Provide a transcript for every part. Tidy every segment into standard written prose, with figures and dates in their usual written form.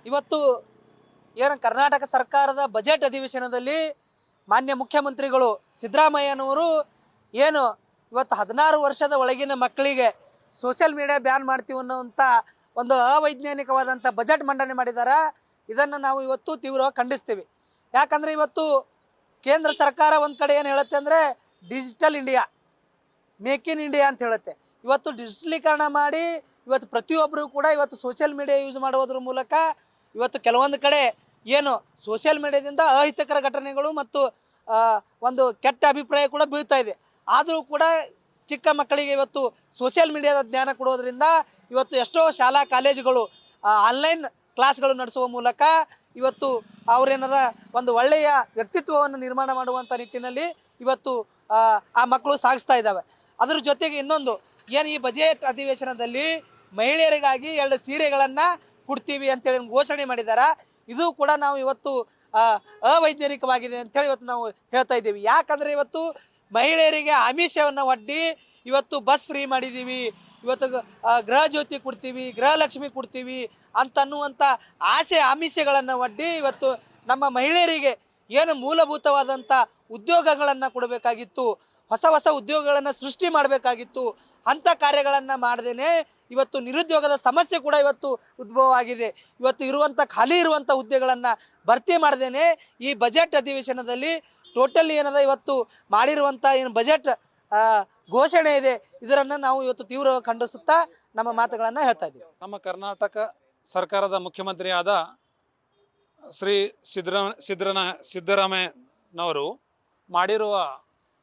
ಇವತ್ತು ಏನು ಕರ್ನಾಟಕ ಸರ್ಕಾರದ ಬಜೆಟ್ ಅಧಿವೇಶನದಲ್ಲಿ ಮಾನ್ಯ ಮುಖ್ಯಮಂತ್ರಿಗಳು ಸಿದ್ದರಾಮಯ್ಯನವರು ಏನು ಇವತ್ತು 16 ವರ್ಷದ ಒಳಗಿನ ಮಕ್ಕಳಿಗೆ ಸೋಷಿಯಲ್ ಮೀಡಿಯಾ ಬ್ಯಾನ್ ಮಾಡ್ತೀವಿ ಅನ್ನೋಂಥ ಒಂದು ಅವೈಜ್ಞಾನಿಕವಾದಂಥ ಬಜೆಟ್ ಮಂಡನೆ ಮಾಡಿದ್ದಾರೆ. ಇದನ್ನು ನಾವು ಇವತ್ತು ತೀವ್ರವಾಗಿ ಖಂಡಿಸ್ತೀವಿ. ಯಾಕಂದರೆ ಇವತ್ತು ಕೇಂದ್ರ ಸರ್ಕಾರ ಒಂದು ಕಡೆ ಏನು ಹೇಳುತ್ತೆ ಅಂದರೆ digital India, make in India ಅಂತ ಹೇಳುತ್ತೆ. ಇವತ್ತು ಡಿಜಿಟಲೀಕರಣ ಮಾಡಿ ಇವತ್ತು ಪ್ರತಿಯೊಬ್ಬರು ಕೂಡ ಇವತ್ತು ಸೋಷಿಯಲ್ ಮೀಡಿಯಾ ಯೂಸ್ ಮಾಡುವುದ್ರ ಮೂಲಕ ಇವತ್ತು ಕೆಲವೊಂದು ಕಡೆ ಏನು ಸೋಷಿಯಲ್ ಮೀಡಿಯಾದಿಂದ ಅಹಿತಕರ ಘಟನೆಗಳು ಮತ್ತು ಒಂದು ಕೆಟ್ಟ ಅಭಿಪ್ರಾಯ ಕೂಡ ಬೀಳ್ತಾ ಇದೆ. ಆದರೂ ಕೂಡ ಚಿಕ್ಕ ಮಕ್ಕಳಿಗೆ ಇವತ್ತು ಸೋಷಿಯಲ್ ಮೀಡಿಯಾದ ಜ್ಞಾನ ಕೊಡೋದ್ರಿಂದ ಇವತ್ತು ಎಷ್ಟೋ ಶಾಲಾ ಕಾಲೇಜುಗಳು ಆನ್ಲೈನ್ ಕ್ಲಾಸ್ಗಳು ನಡೆಸುವ ಮೂಲಕ ಇವತ್ತು ಅವರೇನದ ಒಂದು ಒಳ್ಳೆಯ ವ್ಯಕ್ತಿತ್ವವನ್ನು ನಿರ್ಮಾಣ ಮಾಡುವಂಥ ನಿಟ್ಟಿನಲ್ಲಿ ಇವತ್ತು ಆ ಮಕ್ಕಳು ಸಾಗಿಸ್ತಾ ಇದ್ದಾವೆ. ಅದ್ರ ಜೊತೆಗೆ ಇನ್ನೊಂದು ಏನು ಈ ಬಜೆಟ್ ಅಧಿವೇಶನದಲ್ಲಿ ಮಹಿಳೆಯರಿಗಾಗಿ 2 ಸೀರೆಗಳನ್ನು ಕೊಡ್ತೀವಿ ಅಂತೇಳಿ ಘೋಷಣೆ ಮಾಡಿದ್ದಾರೆ. ಇದು ಕೂಡ ನಾವು ಇವತ್ತು ಅವೈಜ್ಞಾನಿಕವಾಗಿದೆ ಅಂತೇಳಿ ಇವತ್ತು ನಾವು ಹೇಳ್ತಾ ಇದ್ದೀವಿ. ಯಾಕಂದರೆ ಇವತ್ತು ಮಹಿಳೆಯರಿಗೆ ಆಮಿಷವನ್ನು ಒಡ್ಡಿ ಇವತ್ತು ಬಸ್ ಫ್ರೀ ಮಾಡಿದ್ದೀವಿ, ಇವತ್ತು ಗೃಹ ಜ್ಯೋತಿ ಕೊಡ್ತೀವಿ, ಗೃಹಲಕ್ಷ್ಮಿ ಕೊಡ್ತೀವಿ ಅಂತನ್ನುವಂಥ ಆಮಿಷಗಳನ್ನು ಒಡ್ಡಿ ಇವತ್ತು ನಮ್ಮ ಮಹಿಳೆಯರಿಗೆ ಏನು ಮೂಲಭೂತವಾದಂಥ ಉದ್ಯೋಗಗಳನ್ನು ಕೊಡಬೇಕಾಗಿತ್ತು, ಹೊಸ ಉದ್ಯೋಗಗಳನ್ನು ಸೃಷ್ಟಿ ಮಾಡಬೇಕಾಗಿತ್ತು. ಅಂಥ ಕಾರ್ಯಗಳನ್ನು ಮಾಡದೇನೆ ಇವತ್ತು ನಿರುದ್ಯೋಗದ ಸಮಸ್ಯೆ ಕೂಡ ಇವತ್ತು ಉದ್ಭವ ಆಗಿದೆ. ಇವತ್ತು ಖಾಲಿ ಇರುವಂಥ ಹುದ್ದೆಗಳನ್ನು ಭರ್ತಿ ಮಾಡದೇನೆ ಈ ಬಜೆಟ್ ಅಧಿವೇಶನದಲ್ಲಿ ಟೋಟಲಿ ಏನದ ಇವತ್ತು ಮಾಡಿರುವಂಥ ಏನು ಬಜೆಟ್ ಘೋಷಣೆ ಇದೆ ಇದನ್ನು ನಾವು ಇವತ್ತು ತೀವ್ರವಾಗಿ ಖಂಡಿಸುತ್ತಾ ನಮ್ಮ ಮಾತುಗಳನ್ನು ಹೇಳ್ತಾ ಇದ್ದೀವಿ. ನಮ್ಮ ಕರ್ನಾಟಕ ಸರ್ಕಾರದ ಮುಖ್ಯಮಂತ್ರಿಯಾದ ಶ್ರೀ ಸಿದ್ದರಾಮಯ್ಯನವರು ಮಾಡಿರುವ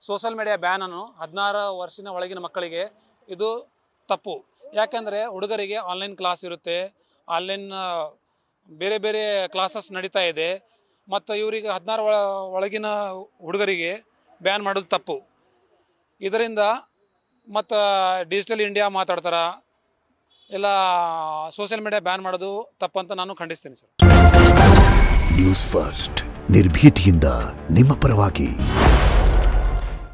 ಸೋಷಲ್ ಮೀಡಿಯಾ ಬ್ಯಾನನ್ನು 16 ವರ್ಷದ ಒಳಗಿನ ಮಕ್ಕಳಿಗೆ ಇದು ತಪ್ಪು. ಯಾಕೆಂದರೆ ಹುಡುಗರಿಗೆ ಆನ್ಲೈನ್ ಕ್ಲಾಸ್ ಇರುತ್ತೆ, ಆನ್ಲೈನ್ ಬೇರೆ ಬೇರೆ ಕ್ಲಾಸಸ್ ನಡೀತಾ ಇದೆ. ಮತ್ತು ಇವರಿಗೆ 16 ಒಳಗಿನ ಹುಡುಗರಿಗೆ ಬ್ಯಾನ್ ಮಾಡೋದು ತಪ್ಪು. ಇದರಿಂದ ಮತ್ತು ಡಿಜಿಟಲ್ ಇಂಡಿಯಾ ಮಾತಾಡ್ತಾರೆ, ಎಲ್ಲ ಸೋಷಿಯಲ್ ಮೀಡಿಯಾ ಬ್ಯಾನ್ ಮಾಡೋದು ತಪ್ಪಂತ ನಾನು ಖಂಡಿಸ್ತೀನಿ ಸರ್. ನ್ಯೂಸ್ ಫಸ್ಟ್ ನಿರ್ಭೀತಿಯಿಂದ ನಿಮ್ಮ ಪರವಾಗಿ.